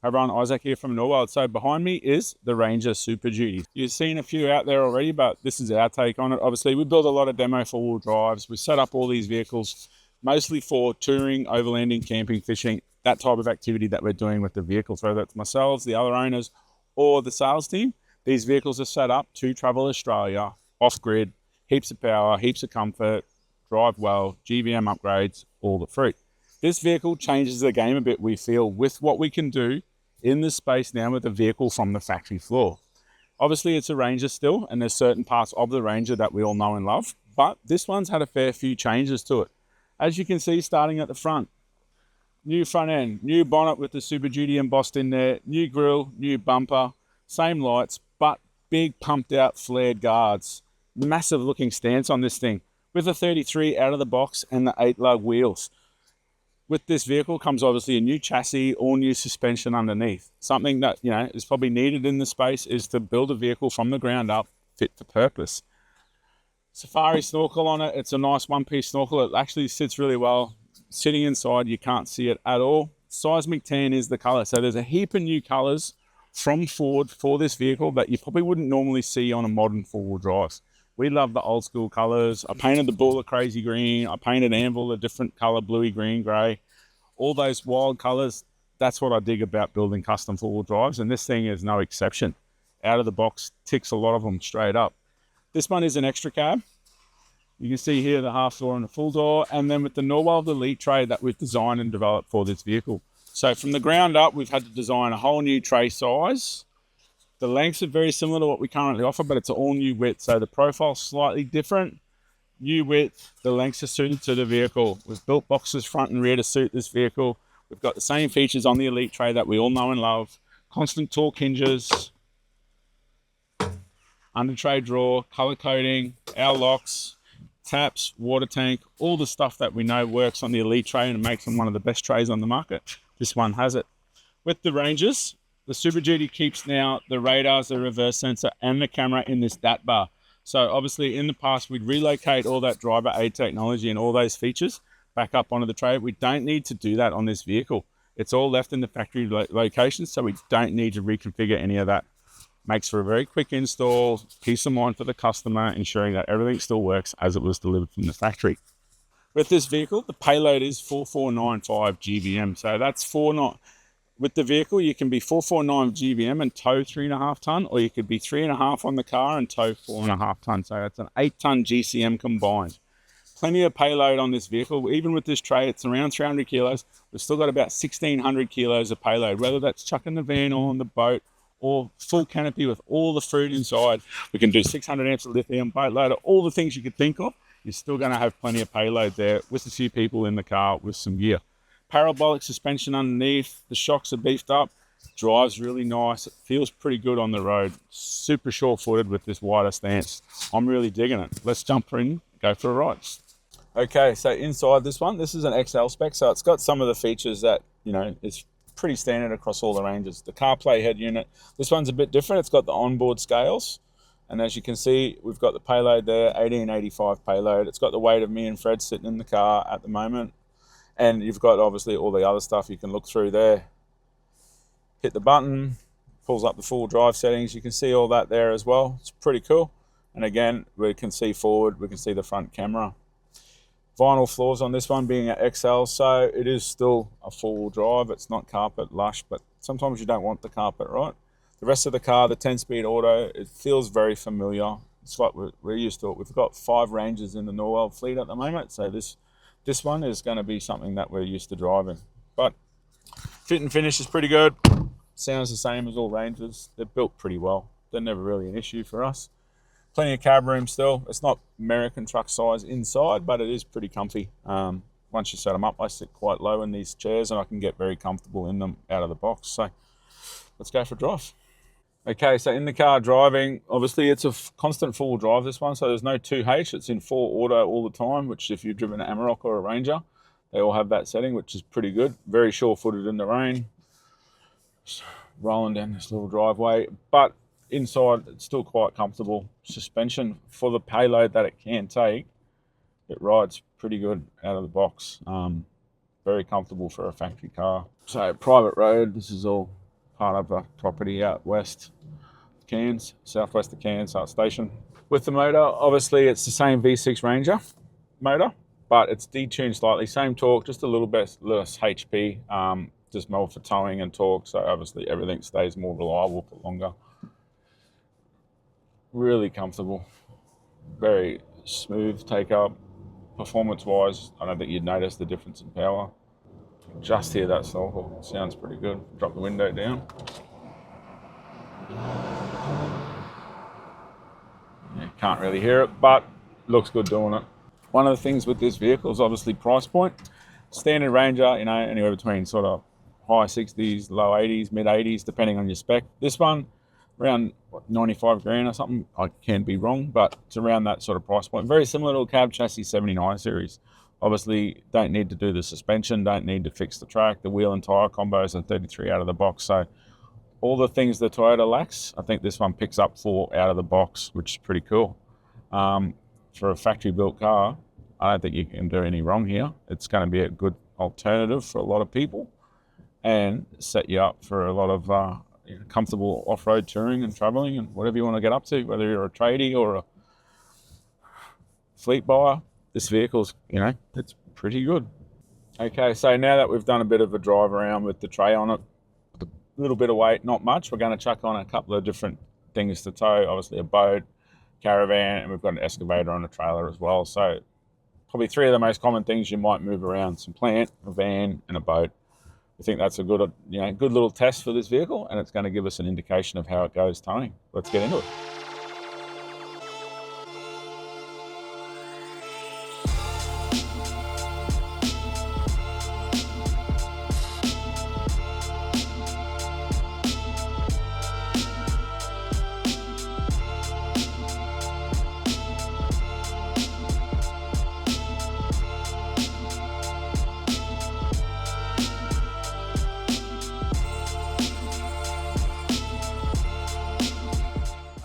Hi everyone, Isaac here from Norweld. So behind me is the Ranger Superduty. You've seen a few out there already, but this is our take on it. Obviously, we build a lot of demo four-wheel drives. We set up all these vehicles mostly for touring, overlanding, camping, fishing, that type of activity that we're doing with the vehicles, whether it's myself, the other owners, or the sales team. These vehicles are set up to travel Australia, off-grid, heaps of power, heaps of comfort, drive well, GVM upgrades, all the fruit. This vehicle changes the game a bit, we feel, with what we can do in this space now with the vehicle from the factory floor. Obviously, it's a Ranger still, and there's certain parts of the Ranger that we all know and love, but this one's had a fair few changes to it. As you can see, starting at the front, new front end, new bonnet with the Super Duty embossed in there, new grille, new bumper, same lights, but big pumped out flared guards. Massive looking stance on this thing with a 33 out of the box and the 8 lug wheels. With this vehicle comes obviously a new chassis, all new suspension underneath. Something that, you know, is probably needed in the space is to build a vehicle from the ground up fit for purpose. Safari snorkel on it. It's a nice one-piece snorkel. It actually sits really well. Sitting inside, you can't see it at all. Seismic tan is the color. So there's a heap of new colors from Ford for this vehicle that you probably wouldn't normally see on a modern four-wheel drive. We love the old school colors. I painted the bull a crazy green. I painted Anvil a different color, bluey, green, gray. All those wild colors. That's what I dig about building custom four-wheel drives. And this thing is no exception. Out of the box, ticks a lot of them straight up. This one is an extra cab. You can see here the half door and the full door. And then with the Norweld Elite Tray that we've designed and developed for this vehicle. So from the ground up, we've had to design a whole new tray size. The lengths are very similar to what we currently offer, but it's an all new width. So the profile's slightly different. New width, the lengths are suited to the vehicle. We've built boxes front and rear to suit this vehicle. We've got the same features on the Elite Tray that we all know and love. Constant torque hinges, under tray drawer, color coding, our locks, taps, water tank, all the stuff that we know works on the Elite Tray and makes them one of the best trays on the market. This one has it. With the Rangers, the Super Duty keeps now the radars, the reverse sensor, and the camera in this DAT bar. So obviously in the past, we'd relocate all that driver aid technology and all those features back up onto the tray. We don't need to do that on this vehicle. It's all left in the factory location, so we don't need to reconfigure any of that. Makes for a very quick install, peace of mind for the customer, ensuring that everything still works as it was delivered from the factory. With this vehicle, the payload is 4495 GVM. So that's with the vehicle, you can be 449 GVM and tow 3.5 ton, or you could be 3.5 on the car and tow 4.5 ton. So that's an 8 ton GCM combined. Plenty of payload on this vehicle. Even with this tray, it's around 300 kilos. We've still got about 1,600 kilos of payload, whether that's chucking the van on the boat or full canopy with all the fruit inside. We can do 600 amps of lithium, boat loader, all the things you could think of. You're still going to have plenty of payload there with a few people in the car with some gear. Parabolic suspension underneath, the shocks are beefed up, drives really nice, it feels pretty good on the road, super short-footed with this wider stance. I'm really digging it. Let's jump in, go for a ride. Okay, so inside this one, this is an XL spec, so it's got some of the features that, you know, it's pretty standard across all the Rangers. The CarPlay head unit, this one's a bit different. It's got the onboard scales, and as you can see, we've got the payload there, 1885 payload. It's got the weight of me and Fred sitting in the car at the moment. And you've got obviously all the other stuff you can look through there. Hit the button, pulls up the full drive settings. You can see all that there as well. It's pretty cool. And again, we can see forward, we can see the front camera. Vinyl floors on this one being an XL, so it is still a four-wheel drive. It's not carpet lush, but sometimes you don't want the carpet, right? The rest of the car, the 10-speed auto, it feels very familiar. It's like we're used to it. We've got 5 Rangers in the Norweld fleet at the moment, so this one is going to be something that we're used to driving. But fit and finish is pretty good. Sounds the same as all Rangers. They're built pretty well. They're never really an issue for us. Plenty of cab room still. It's not American truck size inside, but it is pretty comfy. Once you set them up, I sit quite low in these chairs and I can get very comfortable in them out of the box. So let's go for a drive. Okay, so in the car driving, obviously it's a constant four-wheel drive, this one, so there's no 2H, it's in 4 auto all the time, which if you've driven an Amarok or a Ranger, they all have that setting, which is pretty good. Very sure-footed in the rain. Just rolling down this little driveway, but inside it's still quite comfortable. Suspension for the payload that it can take, it rides pretty good out of the box. Very comfortable for a factory car. So private road, this is all part of a property out west Cairns, southwest of Cairns station. With the motor, obviously it's the same V6 Ranger motor, but it's detuned slightly, same torque, just a little bit less HP, just more for towing and torque, so obviously everything stays more reliable for longer. Really comfortable, very smooth take up. Performance wise, I don't think you'd notice the difference in power. Just hear that snorkel, sounds pretty good. Drop the window down. Yeah, can't really hear it, but looks good doing it. One of the things with this vehicle is obviously price point. Standard Ranger, you know, anywhere between sort of high 60s, low 80s, mid 80s, depending on your spec. This one, around what, 95 grand or something. I can be wrong, but it's around that sort of price point. Very similar to a cab chassis 79 series. Obviously, don't need to do the suspension, don't need to fix the track. The wheel and tyre combos are 33 out of the box. So all the things the Toyota lacks, I think this one picks up 4 out of the box, which is pretty cool. For a factory-built car, I don't think you can do any wrong here. It's going to be a good alternative for a lot of people and set you up for a lot of comfortable off-road touring and traveling and whatever you want to get up to, whether you're a tradie or a fleet buyer. This vehicle's, you know, it's pretty good. Okay, so now that we've done a bit of a drive around with the tray on it, a little bit of weight, not much, we're going to chuck on a couple of different things to tow, obviously a boat, caravan, and we've got an excavator on a trailer as well. So probably 3 of the most common things you might move around: some plant, a van, and a boat. I think that's a good, good little test for this vehicle, and it's going to give us an indication of how it goes towing. Let's get into it.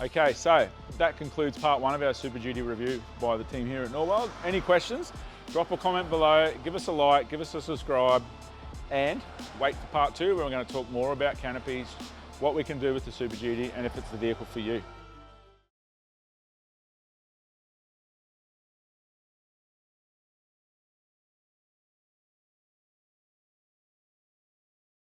Okay, so that concludes part 1 of our Super Duty review by the team here at Norweld. Any questions? Drop a comment below, give us a like, give us a subscribe, and wait for part 2 where we're going to talk more about canopies, what we can do with the Super Duty, and if it's the vehicle for you.